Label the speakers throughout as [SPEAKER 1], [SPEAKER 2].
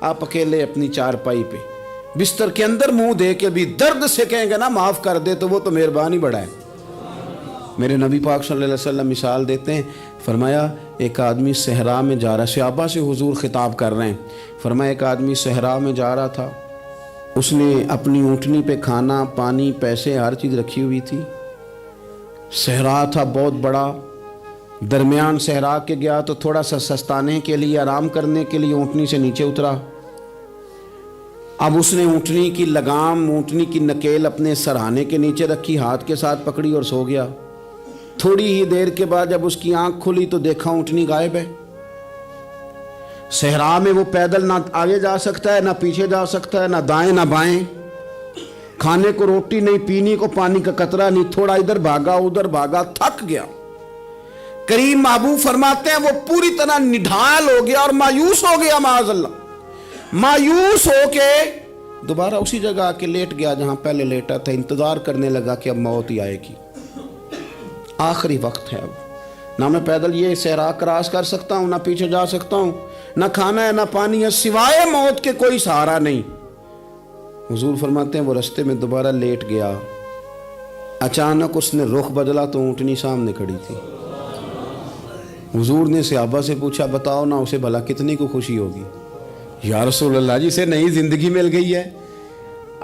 [SPEAKER 1] آپ اکیلے اپنی چارپائی پہ بستر کے اندر منہ دے کے بھی درد سے کہیں گے نا معاف کر دے تو وہ تو مہربانی بڑا ہے۔ میرے نبی پاک صلی اللہ علیہ وسلم مثال دیتے ہیں، فرمایا ایک آدمی صحرا میں جا رہا، صحابہ سے حضور خطاب کر رہے ہیں، فرمایا ایک آدمی صحرا میں جا رہا تھا، اس نے اپنی اونٹنی پہ کھانا پانی پیسے ہر چیز رکھی ہوئی تھی، صحرا تھا بہت بڑا، درمیان صحرا کے گیا تو تھوڑا سا سستانے کے لیے آرام کرنے کے لیے اونٹنی سے نیچے اترا۔ اب اس نے اونٹنی کی لگام اونٹنی کی نکیل اپنے سرہانے کے نیچے رکھی، ہاتھ کے ساتھ پکڑی اور سو گیا۔ تھوڑی ہی دیر کے بعد جب اس کی آنکھ کھلی تو دیکھا اونٹنی غائب ہے۔ صحرا میں وہ پیدل نہ آگے جا سکتا ہے نہ پیچھے جا سکتا ہے، نہ دائیں نہ بائیں، کھانے کو روٹی نہیں، پینے کو پانی کا قطرہ نہیں، تھوڑا ادھر بھاگا ادھر بھاگا، تھک گیا۔ کریم محبوب فرماتے ہیں وہ پوری طرح نڈھال ہو گیا اور مایوس ہو گیا، معاذ اللہ، مایوس ہو کے دوبارہ اسی جگہ آ کے لیٹ گیا جہاں پہلے لیٹا تھا، انتظار کرنے لگا کہ اب موت ہی آئے گی، آخری وقت ہے، اب نہ میں پیدل یہ صحرا کراس کر سکتا ہوں، نہ پیچھے جا سکتا ہوں، نہ کھانا ہے نہ پانی ہے، سوائے موت کے کوئی سہارا نہیں۔ حضور فرماتے ہیں وہ رستے میں دوبارہ لیٹ گیا، اچانک اس نے رخ بدلا تو اونٹنی سامنے کھڑی تھی۔ حضور نے صحابہ سے پوچھا بتاؤ نا اسے بھلا کتنی کو خوشی ہوگی؟ یا رسول اللہ جی سے نئی زندگی مل گئی ہے۔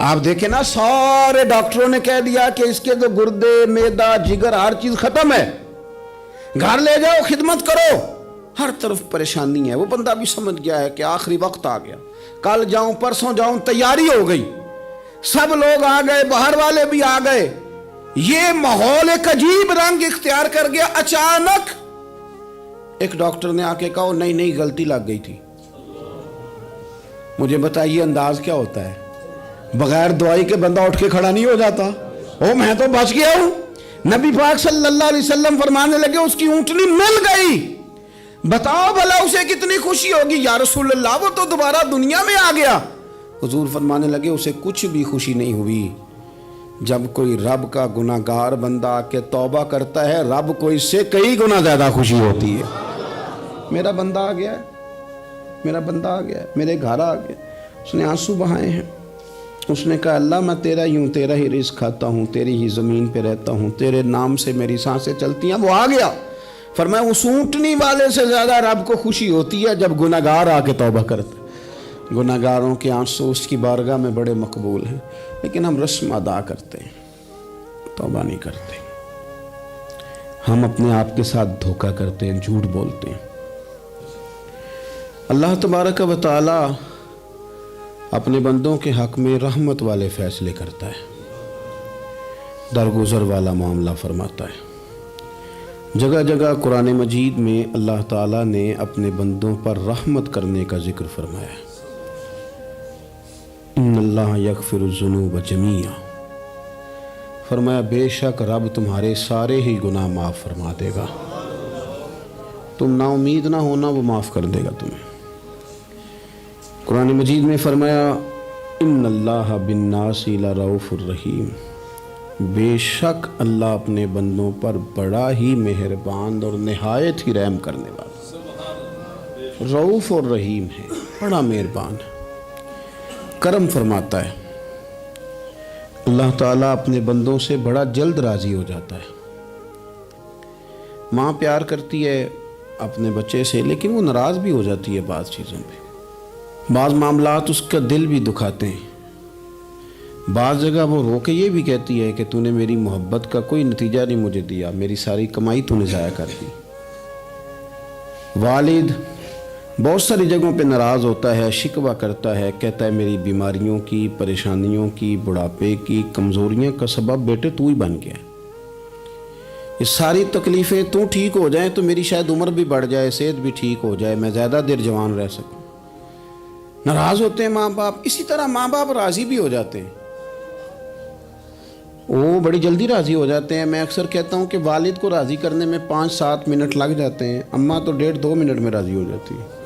[SPEAKER 1] آپ دیکھیں نا سارے ڈاکٹروں نے کہہ دیا کہ اس کے تو گردے معدہ جگر ہر چیز ختم ہے، گھر لے جاؤ خدمت کرو، ہر طرف پریشانی ہے۔ وہ بندہ بھی سمجھ گیا ہے کہ آخری وقت آ گیا، کل جاؤں پرسوں جاؤں، تیاری ہو گئی، سب لوگ آ گئے، باہر والے بھی آ گئے، یہ ماحول ایک عجیب رنگ اختیار کر گیا۔ اچانک ایک ڈاکٹر نے آ کے کہا نہیں نہیں غلطی لگ گئی تھی۔ مجھے بتائیے انداز کیا ہوتا ہے؟ بغیر دوائی کے بندہ اٹھ کے کھڑا نہیں ہو جاتا، او میں تو بچ گیا ہوں۔ نبی پاک صلی اللہ علیہ وسلم فرمانے لگے اس کی اونٹنی مل گئی، بتاؤ بھلا اسے کتنی خوشی ہوگی؟ یا رسول اللہ وہ تو دوبارہ دنیا میں آ گیا۔ حضور فرمانے لگے اسے کچھ بھی خوشی نہیں ہوئی۔ جب کوئی رب کا گناہگار بندہ آ کے توبہ کرتا ہے، رب کو اس سے کئی گنا زیادہ خوشی ہوتی ہے۔ میرا بندہ آ گیا ہے، میرا بندہ آ گیا ہے، میرے گھر آ گیا۔ اس نے آنسو بہائے ہیں، اس نے کہا اللہ میں تیرا ہی ہوں، تیرا ہی رزق کھاتا ہوں، تیری ہی زمین پہ رہتا ہوں، تیرے نام سے میری سانسیں چلتی ہیں۔ وہ آ گیا۔ فرمایا اس اونٹنی والے سے زیادہ رب کو خوشی ہوتی ہے جب گناہگار آ کے توبہ کرتا ہے۔ گناہگاروں کے آنسو اس کی بارگاہ میں بڑے مقبول ہیں، لیکن ہم رسم ادا کرتے ہیں، توبہ نہیں کرتے۔ ہم اپنے آپ کے ساتھ دھوکہ کرتے ہیں، جھوٹ بولتے ہیں۔ اللہ تبارک و تعالی اپنے بندوں کے حق میں رحمت والے فیصلے کرتا ہے، درگزر والا معاملہ فرماتا ہے۔ جگہ جگہ قرآن مجید میں اللہ تعالیٰ نے اپنے بندوں پر رحمت کرنے کا ذکر فرمایا ہے۔ ان اللہ یغفر الذنوب جمیعا، فرمایا بے شک رب تمہارے سارے ہی گناہ معاف فرما دے گا، تم نا امید نہ ہونا، وہ معاف کر دے گا تمہیں۔ قرآن مجید میں فرمایا ان اللہ بالناس لرؤوف الرحیم، بے شک اللہ اپنے بندوں پر بڑا ہی مہربان اور نہایت ہی رحم کرنے والا، رؤوف اور رحیم ہے، بڑا مہربان ہے، کرم فرماتا ہے۔ اللہ تعالیٰ اپنے بندوں سے بڑا جلد راضی ہو جاتا ہے۔ ماں پیار کرتی ہے اپنے بچے سے، لیکن وہ ناراض بھی ہو جاتی ہے بعض چیزوں پہ، بعض معاملات اس کا دل بھی دکھاتے ہیں، بعض جگہ وہ رو کے یہ بھی کہتی ہے کہ تو نے میری محبت کا کوئی نتیجہ نہیں مجھے دیا، میری ساری کمائی تو نے ضائع کر دی۔ والد بہت ساری جگہوں پہ ناراض ہوتا ہے، شکوہ کرتا ہے، کہتا ہے میری بیماریوں کی، پریشانیوں کی، بڑھاپے کی، کمزوریاں کا سبب بیٹے تو ہی بن گیا، یہ ساری تکلیفیں تو ٹھیک ہو جائیں تو میری شاید عمر بھی بڑھ جائے، صحت بھی ٹھیک ہو جائے، میں زیادہ دیر جوان رہ سکوں۔ ناراض ہوتے ہیں ماں باپ، اسی طرح ماں باپ راضی بھی ہو جاتے ہیں، وہ بڑی جلدی راضی ہو جاتے ہیں۔ میں اکثر کہتا ہوں کہ والد کو راضی کرنے میں 5-7 منٹ لگ جاتے ہیں، اماں تو 1.5-2 منٹ میں راضی ہو جاتی ہے۔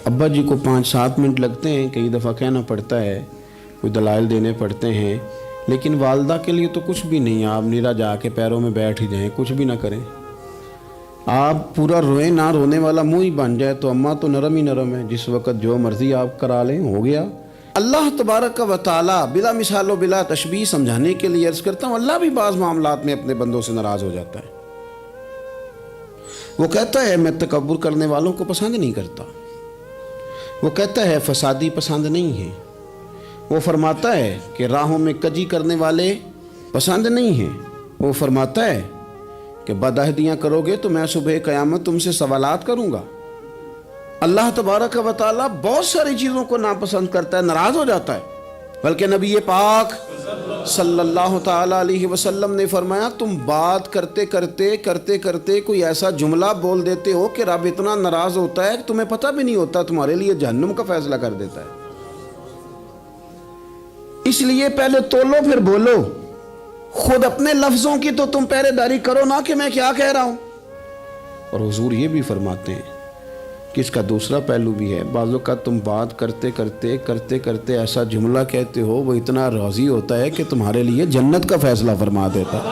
[SPEAKER 1] ابا جی کو 5-7 منٹ لگتے ہیں، کئی دفعہ کہنا پڑتا ہے، کوئی دلائل دینے پڑتے ہیں، لیکن والدہ کے لیے تو کچھ بھی نہیں، آپ نیرا جا کے پیروں میں بیٹھ ہی جائیں، کچھ بھی نہ کریں، آپ پورا روئیں نہ رونے والا منہ ہی بن جائے تو اماں تو نرم ہی نرم ہے، جس وقت جو مرضی آپ کرا لیں ہو گیا۔ اللہ تبارک و تعالیٰ بلا مثال و بلا تشبیہ سمجھانے کے لیے عرض کرتا ہوں، اللہ بھی بعض معاملات میں اپنے بندوں سے ناراض ہو جاتا ہے۔ وہ کہتا ہے میں تکبر کرنے والوں کو پسند نہیں کرتا، وہ کہتا ہے فسادی پسند نہیں ہے، وہ فرماتا ہے کہ راہوں میں کجی کرنے والے پسند نہیں ہیں، وہ فرماتا ہے کہ بدعہدیاں کرو گے تو میں صبح قیامت تم سے سوالات کروں گا۔ اللہ تبارک و تعالیٰ بہت ساری چیزوں کو ناپسند کرتا ہے، ناراض ہو جاتا ہے۔ بلکہ نبی پاک صلی اللہ تعالیٰ علیہ وسلم نے فرمایا تم بات کرتے کرتے کوئی ایسا جملہ بول دیتے ہو کہ رب اتنا ناراض ہوتا ہے کہ تمہیں پتہ بھی نہیں ہوتا، تمہارے لیے جہنم کا فیصلہ کر دیتا ہے۔ اس لیے پہلے تولو پھر بولو، خود اپنے لفظوں کی تو تم پہرے داری کرو نا کہ میں کیا کہہ رہا ہوں۔ اور حضور یہ بھی فرماتے ہیں کہ اس کا دوسرا پہلو بھی ہے، بعض اوقات تم بات کرتے ایسا جملہ کہتے ہو وہ اتنا راضی ہوتا ہے کہ تمہارے لیے جنت کا فیصلہ فرما دیتا ہے۔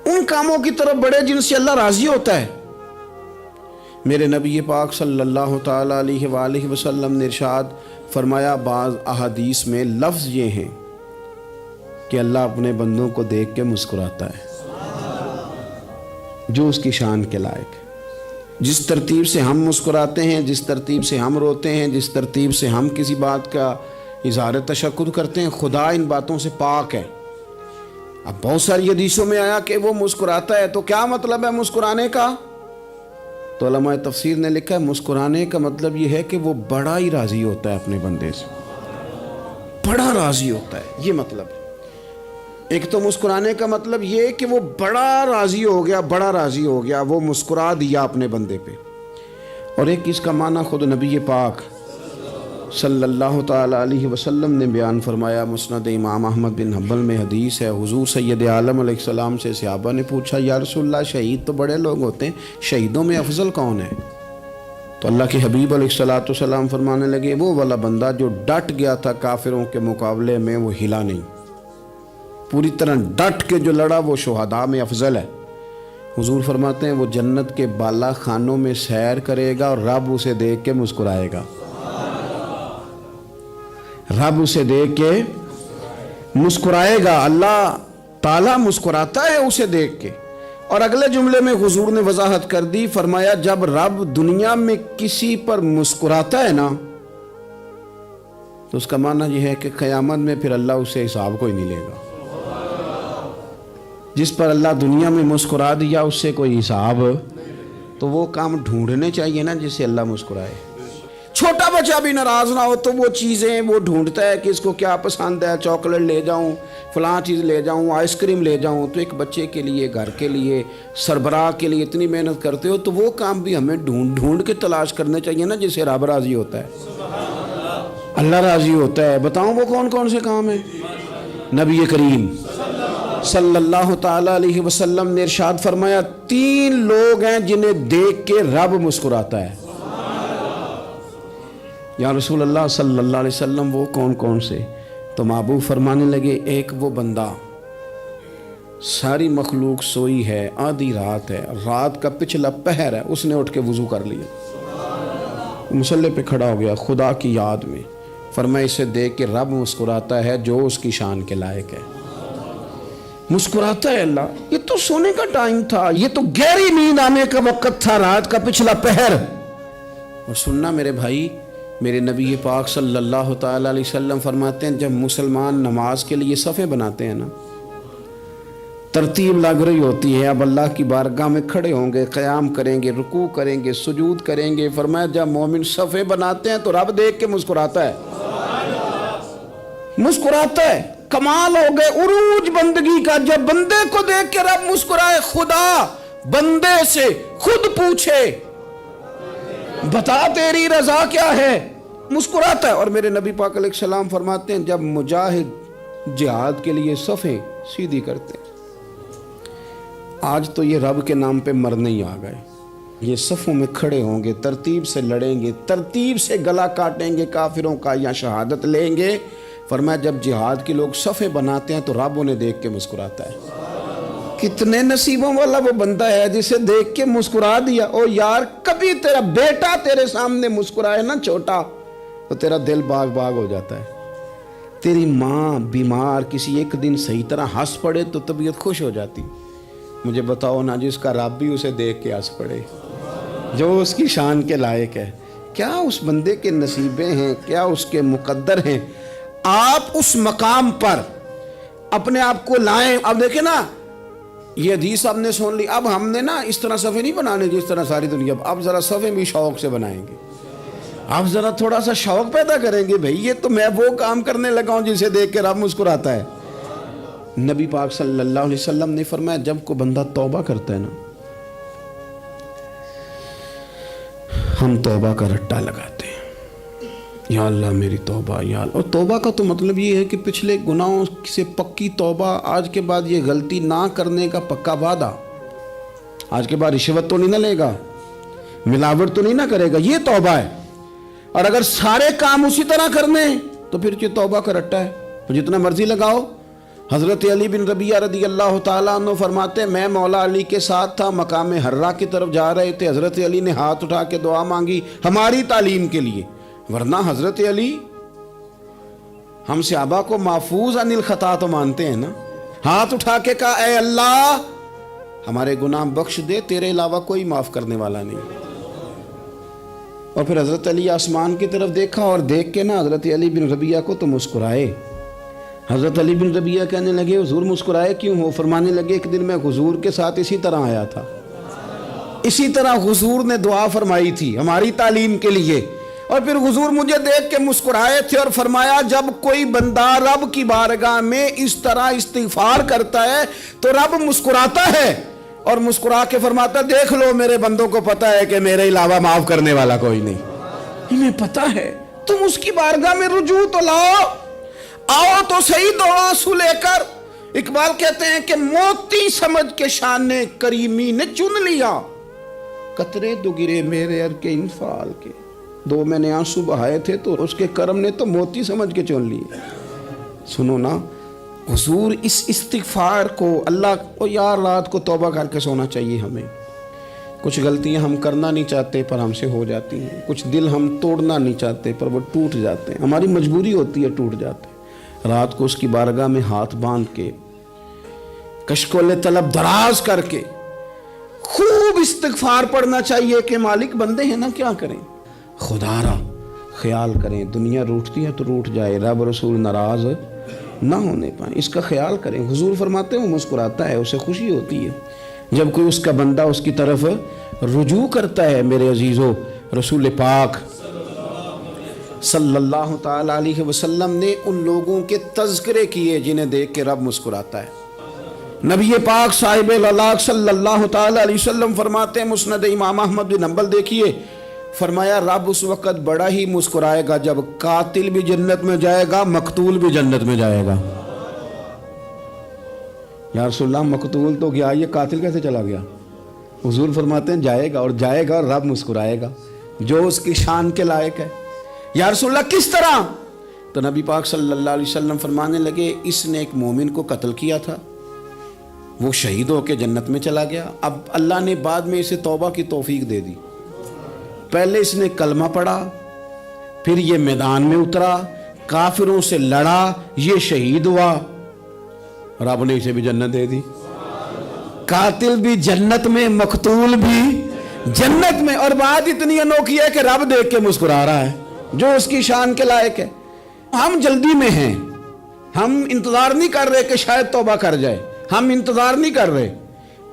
[SPEAKER 1] ان کاموں کی طرف بڑے جن سے اللہ راضی ہوتا ہے۔ میرے نبی پاک صلی اللہ تعالیٰ علیہ وآلہ وسلم نے ارشاد فرمایا، بعض احادیث میں لفظ یہ ہیں کہ اللہ اپنے بندوں کو دیکھ کے مسکراتا ہے جو اس کی شان کے لائق ہے۔ جس ترتیب سے ہم مسکراتے ہیں، جس ترتیب سے ہم روتے ہیں، جس ترتیب سے ہم کسی بات کا اظہار تشکر کرتے ہیں، خدا ان باتوں سے پاک ہے۔ اب بہت ساری حدیثوں میں آیا کہ وہ مسکراتا ہے، تو کیا مطلب ہے مسکرانے کا؟ تو علماء تفسیر نے لکھا ہے مسکرانے کا مطلب یہ ہے کہ وہ بڑا ہی راضی ہوتا ہے اپنے بندے سے، بڑا راضی ہوتا ہے، یہ مطلب ہے۔ ایک تو مسکرانے کا مطلب یہ کہ وہ بڑا راضی ہو گیا، وہ مسکرا دیا اپنے بندے پہ۔ اور ایک اس کا معنی خود نبی پاک صلی اللہ تعالیٰ علیہ وسلم نے بیان فرمایا۔ مسند امام احمد بن حنبل میں حدیث ہے، حضور سید عالم علیہ السلام سے صحابہ نے پوچھا یا رسول اللہ شہید تو بڑے لوگ ہوتے ہیں، شہیدوں میں افضل کون ہے؟ تو اللہ کے حبیب علیہ السلام فرمانے لگے وہ والا بندہ جو ڈٹ گیا تھا کافروں کے مقابلے میں، وہ ہلا نہیں، پوری طرح ڈٹ کے جو لڑا وہ شہداء میں افضل ہے۔ حضور فرماتے ہیں وہ جنت کے بالا خانوں میں سیر کرے گا اور رب اسے دیکھ کے مسکرائے گا، رب اسے دیکھ کے مسکرائے گا، اللہ تعالیٰ مسکراتا ہے اسے دیکھ کے۔ اور اگلے جملے میں حضور نے وضاحت کر دی، فرمایا جب رب دنیا میں کسی پر مسکراتا ہے نا تو اس کا معنی یہ ہے کہ قیامت میں پھر اللہ اسے حساب کوئی نہیں لے گا۔ جس پر اللہ دنیا میں مسکرا دیا اس سے کوئی حساب، تو وہ کام ڈھونڈنے چاہیے نا جس سے اللہ مسکرائے۔ چھوٹا بچہ بھی ناراض نہ ہو تو وہ چیزیں وہ ڈھونڈتا ہے کہ اس کو کیا پسند ہے، چاکلیٹ لے جاؤں، فلاں چیز لے جاؤں، آئس کریم لے جاؤں۔ تو ایک بچے کے لیے، گھر کے لیے، سربراہ کے لیے اتنی محنت کرتے ہو تو وہ کام بھی ہمیں ڈھونڈ کے تلاش کرنے چاہیے نا جس سے رب راضی ہوتا ہے، اللہ راضی ہوتا ہے۔ بتاؤں وہ کون کون سے کام ہیں؟ نبی کریم صلی اللہ تعالیٰ علیہ وسلم نے ارشاد فرمایا 3 لوگ ہیں جنہیں دیکھ کے رب مسکراتا ہے۔ یا رسول اللہ صلی اللہ علیہ وسلم وہ کون کون سے؟ تو محبوب فرمانے لگے ایک وہ بندہ ساری مخلوق سوئی ہے، آدھی رات ہے، رات کا پچھلا پہر ہے، اس نے اٹھ کے وضو کر لیا، مصلی پہ کھڑا ہو گیا خدا کی یاد میں، فرمایا اسے دیکھ کے رب مسکراتا ہے جو اس کی شان کے لائق ہے۔ مسکراتا ہے اللہ۔ یہ تو سونے کا ٹائم تھا، یہ تو گہری نیند آنے کا وقت تھا، رات کا پچھلا پہر۔ اور سننا میرے بھائی، میرے نبی پاک صلی اللہ تعالیٰ علیہ وسلم فرماتے ہیں جب مسلمان نماز کے لیے صفیں بناتے ہیں نا، ترتیب لگ رہی ہوتی ہے، اب اللہ کی بارگاہ میں کھڑے ہوں گے، قیام کریں گے، رکوع کریں گے، سجود کریں گے، فرمایا جب مومن صفیں بناتے ہیں تو رب دیکھ کے مسکراتا ہے، مسکراتا ہے۔ کمال ہو گئے عروج بندگی کا، جب بندے کو دیکھ کے رب مسکرائے، خدا بندے سے خود پوچھے بتا تیری رضا کیا ہے، مسکراتا ہے۔ اور میرے نبی پاک علیہ السلام فرماتے ہیں جب مجاہد جہاد کے لیے صفیں سیدھی کرتے ہیں، آج تو یہ رب کے نام پہ مرنے ہی آ گئے، یہ صفوں میں کھڑے ہوں گے، ترتیب سے لڑیں گے، ترتیب سے گلا کاٹیں گے کافروں کا یا شہادت لیں گے۔ فرمایا جب جہاد کے لوگ صفیں بناتے ہیں تو رب انہیں دیکھ کے مسکراتا ہے۔ کتنے نصیبوں والا وہ بندہ ہے جسے دیکھ کے مسکرا دیا. او یار کبھی تیرا بیٹا تیرے سامنے مسکرائے نا چھوٹا تو تیرا دل باغ باغ ہو جاتا ہے. تیری ماں بیمار کسی ایک دن صحیح طرح ہنس پڑے تو طبیعت خوش ہو جاتی. مجھے بتاؤ نا جس کا رب بھی اسے دیکھ کے ہنس پڑے جو اس کی شان کے لائق ہے. کیا اس بندے کے نصیبیں ہیں, کیا اس کے مقدر ہیں. آپ اس مقام پر اپنے آپ کو لائیں. اب دیکھیں نا یہ حدیث آپ نے سن لی. اب ہم نے نا اس طرح صفحے نہیں بنانے جس طرح ساری دنیا. اب ذرا صفحے بھی شوق سے بنائیں گے. آپ ذرا تھوڑا سا شوق پیدا کریں گے. بھئی یہ تو میں وہ کام کرنے لگا ہوں جسے دیکھ کے رب مسکراتا ہے. نبی پاک صلی اللہ علیہ وسلم نے فرمایا جب کوئی بندہ توبہ کرتا ہے نا, ہم توبہ کا رٹا لگاتے ہیں, یا اللہ میری توبہ یا اللہ. اور توبہ کا تو مطلب یہ ہے کہ پچھلے گناہوں سے پکی توبہ, آج کے بعد یہ غلطی نہ کرنے کا پکا وعدہ. آج کے بعد رشوت تو نہیں نہ لے گا, ملاوٹ تو نہیں نہ کرے گا, یہ توبہ ہے. اور اگر سارے کام اسی طرح کرنے تو پھر یہ توبہ کا رٹا ہے, تو جتنا مرضی لگاؤ. حضرت علی بن ربیعہ رضی اللہ تعالیٰ عنہ فرماتے ہیں میں مولا علی کے ساتھ تھا, مقام حرہ کی طرف جا رہے تھے. حضرت علی نے ہاتھ اٹھا کے دعا مانگی ہماری تعلیم کے لیے, ورنہ حضرت علی ہم صحابہ کو محفوظ عن الخطا تو مانتے ہیں نا. ہاتھ اٹھا کے کہا اے اللہ ہمارے گناہ بخش دے, تیرے علاوہ کوئی معاف کرنے والا نہیں. اور پھر حضرت علی آسمان کی طرف دیکھا اور دیکھ کے نا حضرت علی بن ربیعہ کو تو مسکرائے. حضرت علی بن ربیعہ کہنے لگے حضور مسکرائے کیوں ہو؟ فرمانے لگے ایک دن میں حضور کے ساتھ اسی طرح آیا تھا, اسی طرح حضور نے دعا فرمائی تھی ہماری تعلیم کے لیے, اور پھر حضور مجھے دیکھ کے مسکرائے تھے اور فرمایا جب کوئی بندہ رب کی بارگاہ میں اس طرح استغفار کرتا ہے تو رب مسکراتا ہے, اور مسکرا کے فرماتا دیکھ لو میرے بندوں کو پتا ہے کہ میرے علاوہ معاف کرنے والا کوئی نہیں. انہیں پتا ہے, تم اس کی بارگاہ میں رجوع تو لاؤ, آؤ تو صحیح دو آنسو لے کر. اقبال کہتے ہیں کہ موتی سمجھ کے شان کریمی نے چن لیا, قطرے دو گرے میرے ار کے انفعال کے. دو میں نے آنسو بہائے تھے تو اس کے کرم نے تو موتی سمجھ کے چن لیے. سنو نا حضور اس استغفار کو اللہ کو یار رات کو توبہ کر کے سونا چاہیے ہمیں. کچھ غلطیاں ہم کرنا نہیں چاہتے پر ہم سے ہو جاتی ہیں, کچھ دل ہم توڑنا نہیں چاہتے پر وہ ٹوٹ جاتے ہیں, ہماری مجبوری ہوتی ہے ٹوٹ جاتے ہیں. رات کو اس کی بارگاہ میں ہاتھ باندھ کے کشکول طلب دراز کر کے خوب استغفار پڑھنا چاہیے کہ مالک بندے ہیں نا کیا کریں, خدا را خیال کریں. دنیا روٹتی ہے تو روٹ جائے, رب رسول ناراض نہ ہونے پائیں, اس کا خیال کریں. حضور فرماتے ہیں وہ مسکراتا ہے, اسے خوشی ہوتی ہے جب کوئی اس کا بندہ اس کی طرف رجوع کرتا ہے. میرے عزیزو رسول پاک صلی اللہ تعالی علیہ وسلم نے ان لوگوں کے تذکرے کیے جنہیں دیکھ کے رب مسکراتا ہے. نبی پاک صاحب الالاق صلی اللہ تعالی علیہ وسلم فرماتے ہیں, مسند امام احمد بن حنبل دیکھیے, فرمایا رب اس وقت بڑا ہی مسکرائے گا جب قاتل بھی جنت میں جائے گا, مقتول بھی جنت میں جائے گا. یا رسول اللہ مقتول تو گیا, یہ قاتل کیسے چلا گیا؟ حضور فرماتے ہیں جائے گا, اور جائے گا اور رب مسکرائے گا جو اس کی شان کے لائق ہے. یا رسول اللہ کس طرح؟ تو نبی پاک صلی اللہ علیہ وسلم فرمانے لگے اس نے ایک مومن کو قتل کیا تھا, وہ شہید ہو کے جنت میں چلا گیا. اب اللہ نے بعد میں اسے توبہ کی توفیق دے دی. پہلے اس نے کلمہ پڑھا, پھر یہ میدان میں اترا, کافروں سے لڑا, یہ شہید ہوا, رب نے اسے بھی جنت دے دی. قاتل بھی جنت میں, مقتول بھی جنت میں. اور بات اتنی انوکھی ہے کہ رب دیکھ کے مسکرا رہا ہے جو اس کی شان کے لائق ہے. ہم جلدی میں ہیں, ہم انتظار نہیں کر رہے کہ شاید توبہ کر جائے, ہم انتظار نہیں کر رہے.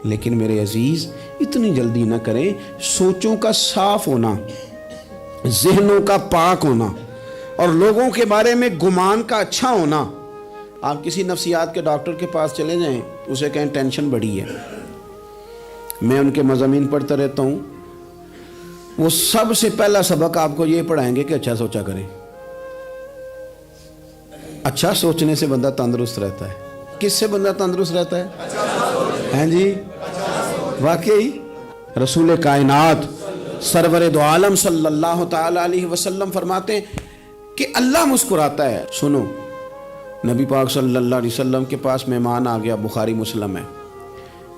[SPEAKER 1] لیکن میرے عزیز اتنی جلدی نہ کریں. سوچوں کا صاف ہونا, ذہنوں کا پاک ہونا, اور لوگوں کے بارے میں گمان کا اچھا ہونا. آپ کسی نفسیات کے ڈاکٹر کے پاس چلے جائیں, اسے کہیں ٹینشن بڑی ہے. میں ان کے مضامین پڑھتا رہتا ہوں, وہ سب سے پہلا سبق آپ کو یہ پڑھائیں گے کہ اچھا سوچا کریں. اچھا سوچنے سے بندہ تندرست رہتا ہے. کس سے بندہ تندرست رہتا ہے؟ ہیں جی واقعی رسول کائنات سرور دو عالم صلی اللہ تعالی علیہ وسلم فرماتے ہیں کہ اللہ مسکراتا ہے. سنو, نبی پاک صلی اللہ علیہ وسلم کے پاس مہمان آ گیا, بخاری مسلم ہے.